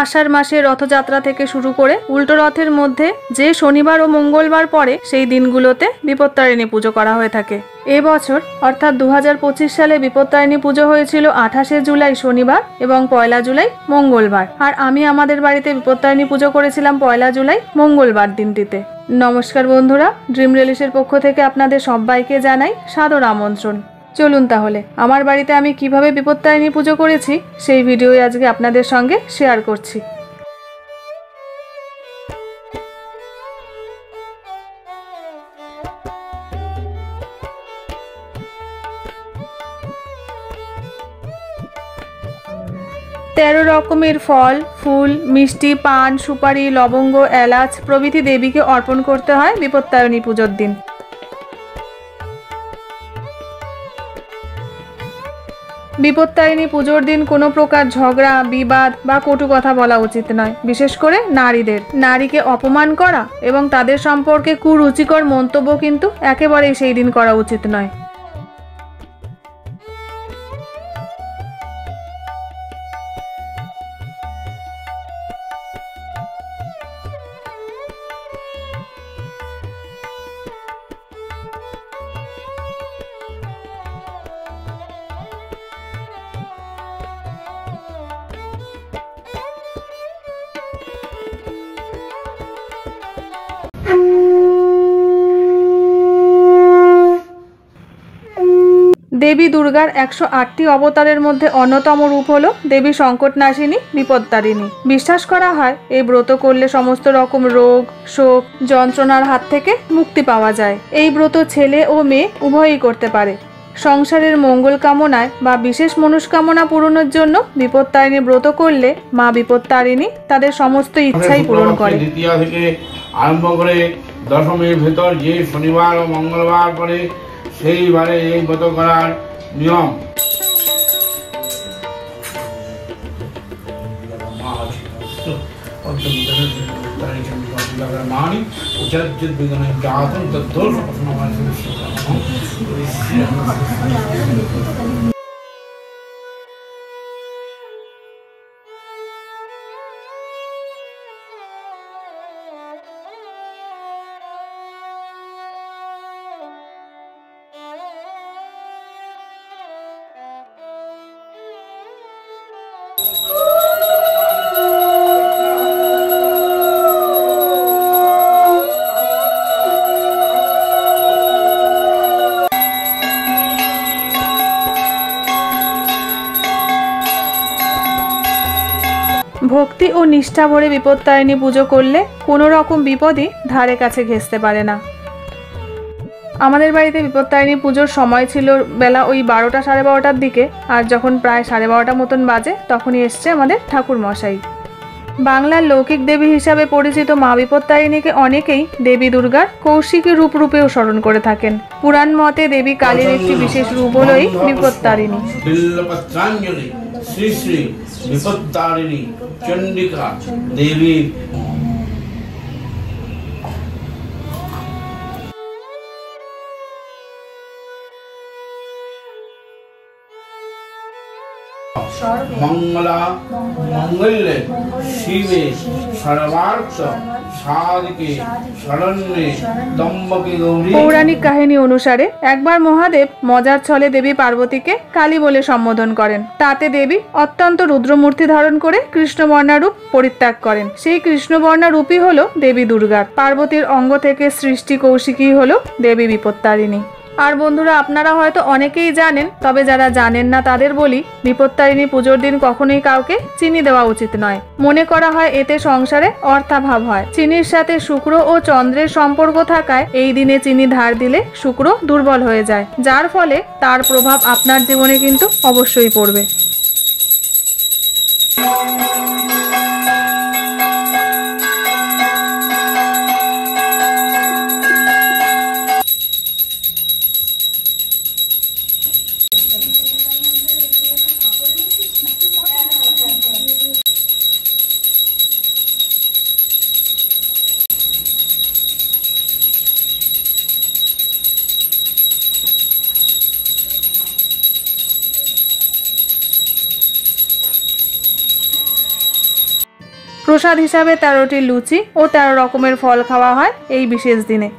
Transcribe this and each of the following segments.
আষাঢ় মাসে রথযাত্রা থেকে শুরু করে উল্টো রথের মধ্যে যে শনিবার ও মঙ্গলবার পড়ে সেই দিনগুলোতে বিপত্তারিণী পুজো করা হয়ে থাকে। এবছর অর্থাৎ 2025 সালে বিপত্তারিণী পুজো হয়েছিল 28শে জুলাই শনিবার এবং 1 জুলাই মঙ্গলবার। আর আমি আমাদের বাড়িতে বিপত্তারিণী পুজো করেছিলাম 1 জুলাই মঙ্গলবার দিনটিতে। নমস্কার বন্ধুরা, ড্রিম রিলিজের পক্ষ থেকে আপনাদের সবাইকে জানাই সাদর আমন্ত্রণ। চলুন তাহলে আমার বাড়িতে আমি কিভাবে বিপত্তারিণী পুজো করেছি সেই ভিডিওই আজকে আপনাদের সঙ্গে শেয়ার করছি। তেরো রকমের ফল, ফুল, মিষ্টি, পান, সুপারি, লবঙ্গ, এলাচ প্রভৃতি দেবীকে অর্পণ করতে হয় বিপত্তারিণী পুজোর দিন। বিপত্তারিণী পুজোর দিন কোনো প্রকার ঝগড়া, বিবাদ বা কটু কথা বলা উচিত নয়। বিশেষ করে নারীকে অপমান করা এবং তাদের সম্পর্কে কুরুচিকর মন্তব্য কিন্তু একেবারেই সেই দিন করা উচিত নয়। দেবী দুর্গার 108টি অবতারের মধ্যে অন্যতম রূপ হলো দেবী সংকটনাশিনী বিপত্তারিণী। বিশ্বাস করা হয় এই ব্রত করলে সমস্ত রকম রোগ, শোক, যন্ত্রণার হাত থেকে মুক্তি পাওয়া যায়। এই ব্রত ছেলে ও মেয়ে উভয়ই করতে পারে। সংসারের মঙ্গল কামনায় বা বিশেষ মনস্কামনা পূরণের জন্য বিপত্তারিণী ব্রত করলে মা বিপত্তারিণী তাদের সমস্ত ইচ্ছাই পূরণ করে। দ্বিতীয় থেকে আরম্ভ করে দশমীর ভেতর যে শনিবার ও মঙ্গলবার পরে সেইবারে এই ব্রত করার নিয়ম। ভক্তি ও নিষ্ঠা ভরে বিপত্তারিণী পুজো করলে কোনো রকম বিপদই ধারে কাছে ঘেঁষতে পারে না। আমাদের বাড়িতে বিপত্তারিণী পুজোর সময় ছিল বেলা ওই 12টা সাড়ে 12টার দিকে। আর যখন প্রায় 12:30 মতন বাজে তখনই এসছে আমাদের ঠাকুর মশাই। বাংলার লৌকিক দেবী হিসাবে পরিচিত মা বিপত্তারিণীকে অনেকেই দেবী দুর্গার কৌশিকী রূপেও স্মরণ করে থাকেন। পুরাণ মতে দেবী কালীর একটি বিশেষ রূপ হলো এই বিপত্তারিণী। শ্রী শ্রী বিপত্তারিণী চণ্ডিকা দেবী মঙ্গলা মঙ্গলে শিবে সর্বার্থ সাধিকে শরণ্যে ত্র্যম্বকে গৌরী। পৌরাণিক কাহিনী অনুসারে একবার মহাদেব মজার ছলে দেবী পার্বতীকে কালী বলে সম্বোধন করেন। তাতে দেবী অত্যন্ত রুদ্রমূর্তি ধারণ করে কৃষ্ণবর্ণা রূপ পরিত্যাগ করেন। সেই কৃষ্ণবর্ণা রূপই হলো দেবী দুর্গার। পার্বতীর অঙ্গ থেকে সৃষ্টি কৌশিকী হলো দেবী বিপত্তারিণী। আর বন্ধুরা, আপনারা হয়তো অনেকেই জানেন, তবে যারা জানেন না তাদের বলি, বিপত্তারিণী পুজোর দিন কখনোই কাউকে চিনি দেওয়া উচিত নয়। মনে করা হয় এতে সংসারে অর্থাভাব হয়। চিনির সাথে শুক্র ও চন্দ্রের সম্পর্ক থাকায় এই দিনে চিনি ধার দিলে শুক্র দুর্বল হয়ে যায়, যার ফলে তার প্রভাব আপনার জীবনে কিন্তু অবশ্যই পড়বে। প্রসাদ হিসাবে 13টি লুচি ও 13 রকমের ফল খাওয়া হয় এই বিশেষ দিনে।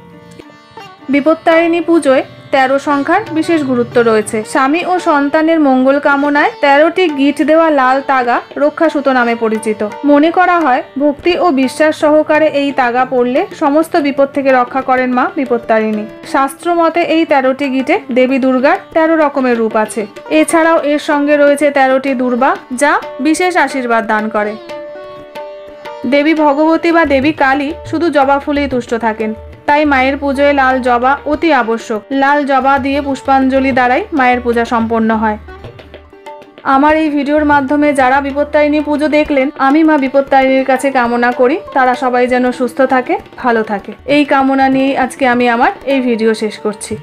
বিপত্তারিণী পুজোয় 13 সংখ্যার বিশেষ গুরুত্ব রয়েছে। স্বামী ও সন্তানের মঙ্গল কামনায় 13টি গিট দেওয়া লাল তাগা রক্ষাসূতো নামে পরিচিত। মনে করা হয় ভক্তি ও বিশ্বাস সহকারে এই তাগা পড়লে সমস্ত বিপদ থেকে রক্ষা করেন মা বিপত্তারিণী। শাস্ত্র মতে এই 13টি গিটে দেবী দুর্গার 13 রকমের রূপ আছে। এছাড়াও এর সঙ্গে রয়েছে 13টি দুর্বা, যা বিশেষ আশীর্বাদ দান করে। দেবী ভগবতী বা দেবী কালী শুধু জবা ফুলেই তুষ্ট থাকেন, তাই মায়ের পুজোয় লাল জবা অতি আবশ্যক। লাল জবা দিয়ে পুষ্পাঞ্জলি দ্বারাই মায়ের পূজা সম্পন্ন হয়। আমার এই ভিডিওর মাধ্যমে যারা বিপত্তারিণী পুজো দেখলেন, আমি মা বিপত্তারিণীর কাছে কামনা করি তারা সবাই যেন সুস্থ থাকে, ভালো থাকে। এই কামনা নিয়েই আজকে আমি আমার এই ভিডিও শেষ করছি।